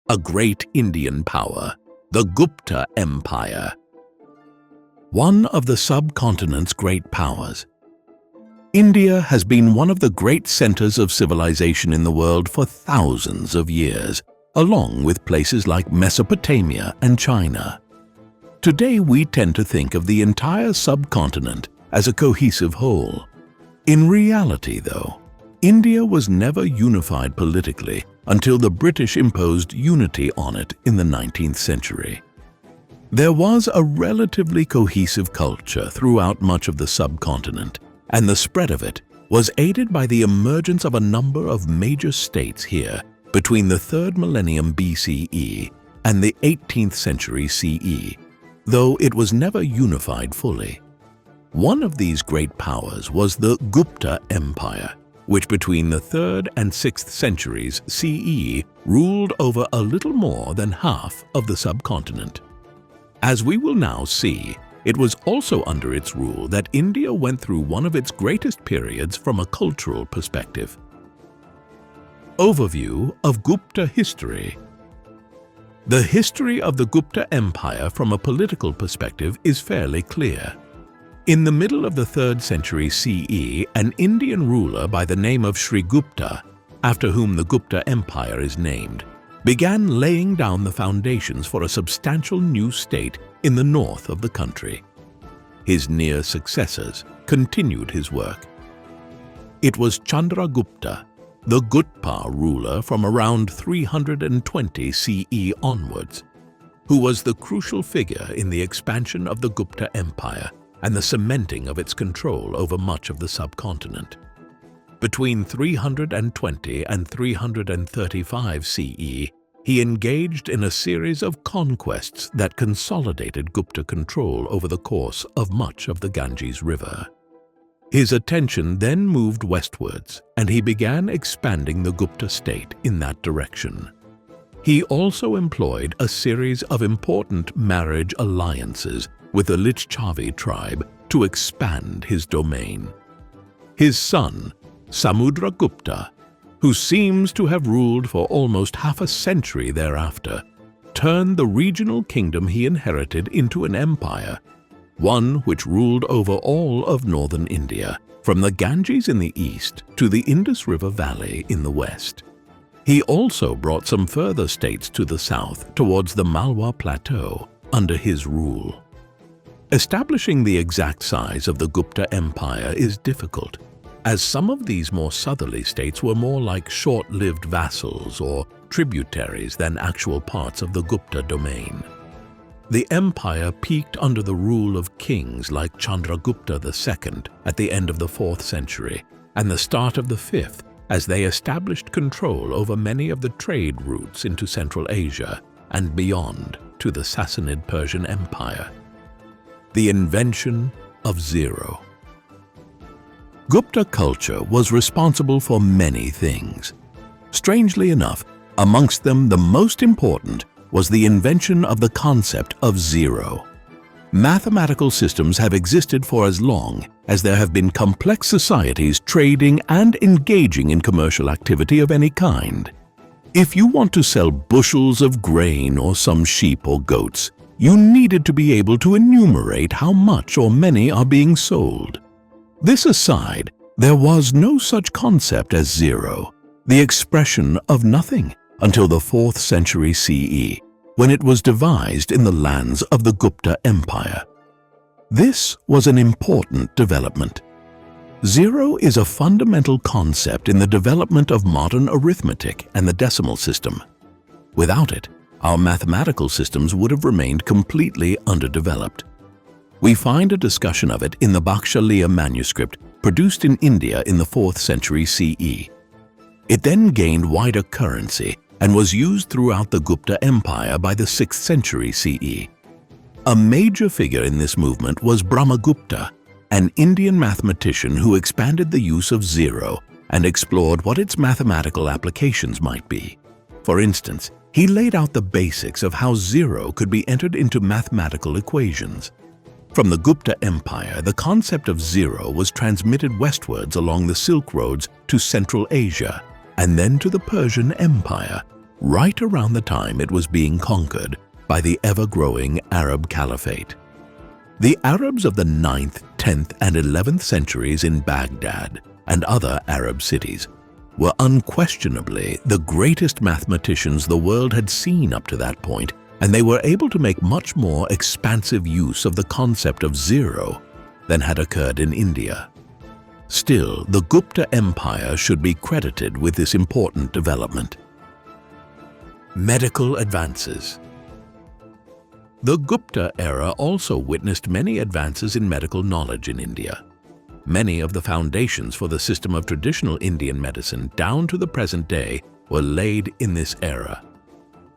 a great Indian power, the Gupta Empire. One of the subcontinent's great powers. India has been one of the great centers of civilization in the world for thousands of years, along with places like Mesopotamia and China. Today we tend to think of the entire subcontinent as a cohesive whole. In reality, though, India was never unified politically until the British imposed unity on it in the 19th century. There was a relatively cohesive culture throughout much of the subcontinent, and the spread of it was aided by the emergence of a number of major states here between the 3rd millennium BCE and the 18th century CE, though it was never unified fully. One of these great powers was the Gupta Empire, which between the 3rd and 6th centuries CE ruled over a little more than half of the subcontinent. As we will now see, it was also under its rule that India went through one of its greatest periods from a cultural perspective. Overview of Gupta history. The history of the Gupta Empire from a political perspective is fairly clear. In the middle of the 3rd century CE, an Indian ruler by the name of Shrigupta, after whom the Gupta Empire is named, began laying down the foundations for a substantial new state in the north of the country. His near successors continued his work. It was Chandragupta, the Gutpa ruler from around 320 CE onwards, who was the crucial figure in the expansion of the Gupta Empire and the cementing of its control over much of the subcontinent. Between 320 and 335 CE, he engaged in a series of conquests that consolidated Gupta control over the course of much of the Ganges River. His attention then moved westwards, and he began expanding the Gupta state in that direction. He also employed a series of important marriage alliances with the Lichavi tribe to expand his domain. His son, Samudragupta, who seems to have ruled for almost half a century thereafter, turned the regional kingdom he inherited into an empire, one which ruled over all of northern India, from the Ganges in the east to the Indus River Valley in the west. He also brought some further states to the south towards the Malwa Plateau under his rule. Establishing the exact size of the Gupta Empire is difficult, as some of these more southerly states were more like short-lived vassals or tributaries than actual parts of the Gupta domain. The empire peaked under the rule of kings like Chandragupta II at the end of the 4th century and the start of the 5th, as they established control over many of the trade routes into Central Asia and beyond to the Sassanid Persian Empire. The Invention of Zero. Gupta culture was responsible for many things. Strangely enough, amongst them the most important was the invention of the concept of zero. Mathematical systems have existed for as long as there have been complex societies trading and engaging in commercial activity of any kind. If you want to sell bushels of grain or some sheep or goats, you needed to be able to enumerate how much or many are being sold. This aside, there was no such concept as zero, the expression of nothing, until the 4th century CE, when it was devised in the lands of the Gupta Empire. This was an important development. Zero is a fundamental concept in the development of modern arithmetic and the decimal system. Without it, our mathematical systems would have remained completely underdeveloped. We find a discussion of it in the Bakshaliya manuscript produced in India in the 4th century CE. It then gained wider currency and was used throughout the Gupta Empire by the 6th century CE. A major figure in this movement was Brahmagupta, an Indian mathematician who expanded the use of zero and explored what its mathematical applications might be. For instance, he laid out the basics of how zero could be entered into mathematical equations. From the Gupta Empire, the concept of zero was transmitted westwards along the Silk Roads to Central Asia and then to the Persian Empire, right around the time it was being conquered by the ever-growing Arab Caliphate. The Arabs of the 9th, 10th, and 11th centuries in Baghdad and other Arab cities were unquestionably the greatest mathematicians the world had seen up to that point, and they were able to make much more expansive use of the concept of zero than had occurred in India. Still, the Gupta Empire should be credited with this important development. Medical advances. The Gupta era also witnessed many advances in medical knowledge in India. Many of the foundations for the system of traditional Indian medicine down to the present day were laid in this era.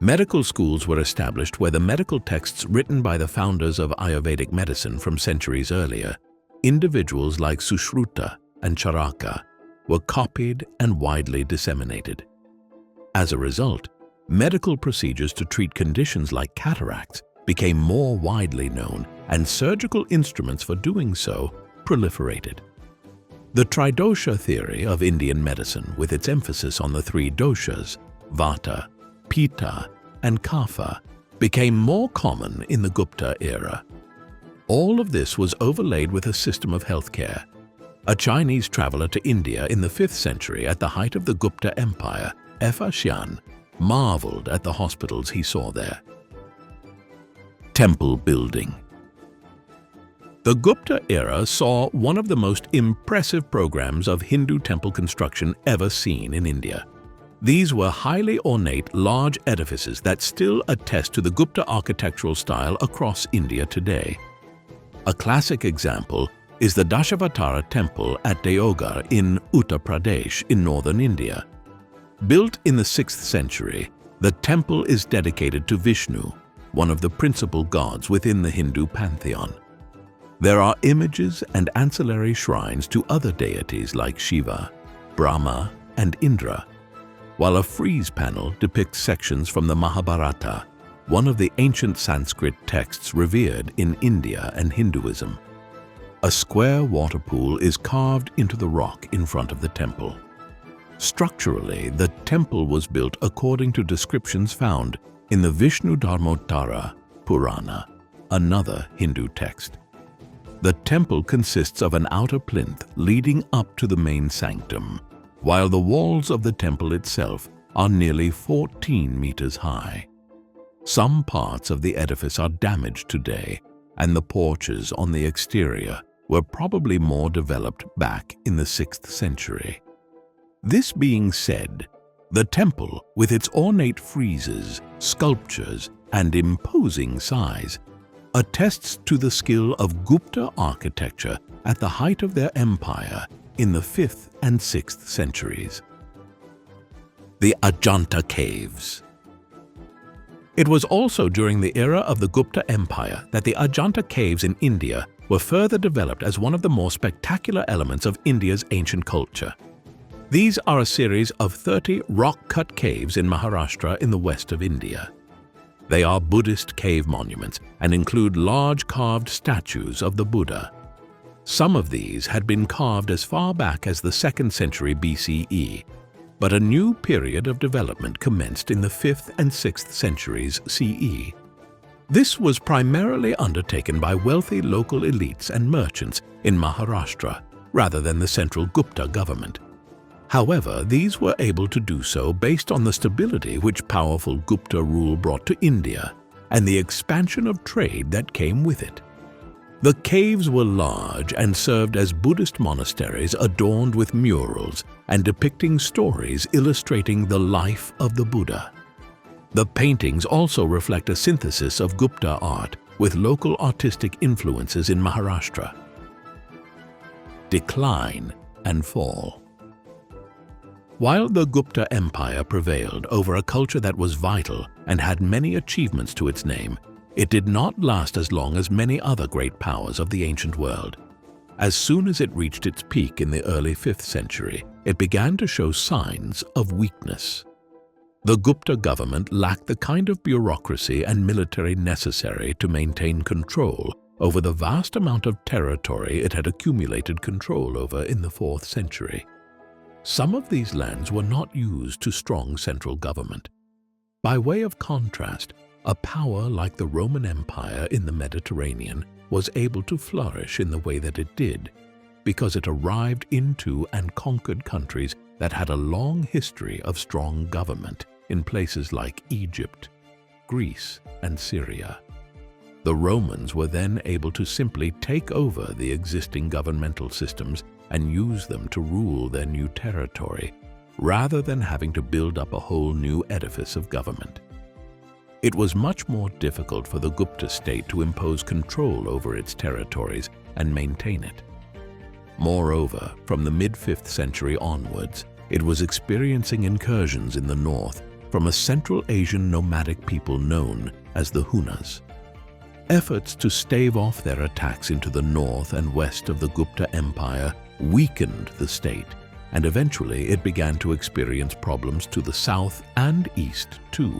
Medical schools were established where the medical texts written by the founders of Ayurvedic medicine from centuries earlier, individuals like Sushruta and Charaka, were copied and widely disseminated. As a result, medical procedures to treat conditions like cataracts became more widely known, and surgical instruments for doing so proliferated. The Tridosha theory of Indian medicine, with its emphasis on the three doshas, Vata, Pitta, and Kapha, became more common in the Gupta era. All of this was overlaid with a system of healthcare. A Chinese traveler to India in the 5th century at the height of the Gupta Empire, Fa Xian, marveled at the hospitals he saw there. Temple building. The Gupta era saw one of the most impressive programs of Hindu temple construction ever seen in India. These were highly ornate, large edifices that still attest to the Gupta architectural style across India today. A classic example is the Dashavatara temple at Deoghar in Uttar Pradesh in northern India. Built in the 6th century, the temple is dedicated to Vishnu, one of the principal gods within the Hindu pantheon. There are images and ancillary shrines to other deities like Shiva, Brahma, and Indra, while a frieze panel depicts sections from the Mahabharata, one of the ancient Sanskrit texts revered in India and Hinduism. A square water pool is carved into the rock in front of the temple. Structurally, the temple was built according to descriptions found in the Vishnu Dharmottara Purana, another Hindu text. The temple consists of an outer plinth leading up to the main sanctum, while the walls of the temple itself are nearly 14 meters high. Some parts of the edifice are damaged today, and the porches on the exterior were probably more developed back in the 6th century. This being said, the temple, with its ornate friezes, sculptures, and imposing size, attests to the skill of Gupta architecture at the height of their empire in the 5th and 6th centuries. The Ajanta Caves. It was also during the era of the Gupta Empire that the Ajanta Caves in India were further developed as one of the more spectacular elements of India's ancient culture. These are a series of 30 rock-cut caves in Maharashtra in the west of India. They are Buddhist cave monuments and include large carved statues of the Buddha. Some of these had been carved as far back as the 2nd century BCE, but a new period of development commenced in the 5th and 6th centuries CE. This was primarily undertaken by wealthy local elites and merchants in Maharashtra rather than the central Gupta government. However, these were able to do so based on the stability which powerful Gupta rule brought to India and the expansion of trade that came with it. The caves were large and served as Buddhist monasteries adorned with murals and depicting stories illustrating the life of the Buddha. The paintings also reflect a synthesis of Gupta art with local artistic influences in Maharashtra. Decline and fall. While the Gupta Empire prevailed over a culture that was vital and had many achievements to its name, it did not last as long as many other great powers of the ancient world. As soon as it reached its peak in the early 5th century, it began to show signs of weakness. The Gupta government lacked the kind of bureaucracy and military necessary to maintain control over the vast amount of territory it had accumulated control over in the 4th century. Some of these lands were not used to strong central government. By way of contrast, a power like the Roman Empire in the Mediterranean was able to flourish in the way that it did because it arrived into and conquered countries that had a long history of strong government in places like Egypt, Greece, and Syria. The Romans were then able to simply take over the existing governmental systems and use them to rule their new territory, rather than having to build up a whole new edifice of government. It was much more difficult for the Gupta state to impose control over its territories and maintain it. Moreover, from the mid-5th century onwards, it was experiencing incursions in the north from a Central Asian nomadic people known as the Hunas. Efforts to stave off their attacks into the north and west of the Gupta Empire weakened the state, and eventually it began to experience problems to the south and east too.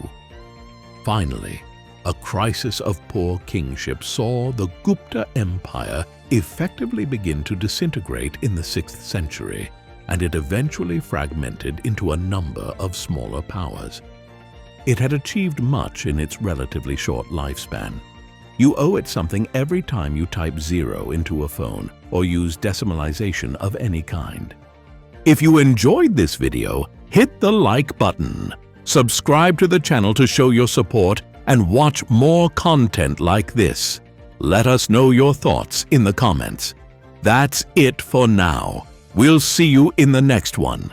Finally, a crisis of poor kingship saw the Gupta Empire effectively begin to disintegrate in the 6th century, and it eventually fragmented into a number of smaller powers. It had achieved much in its relatively short lifespan. You owe it something every time you type 0 into a phone or use decimalization of any kind. If you enjoyed this video, hit the like button. Subscribe to the channel to show your support and watch more content like this. Let us know your thoughts in the comments. That's it for now. We'll see you in the next one.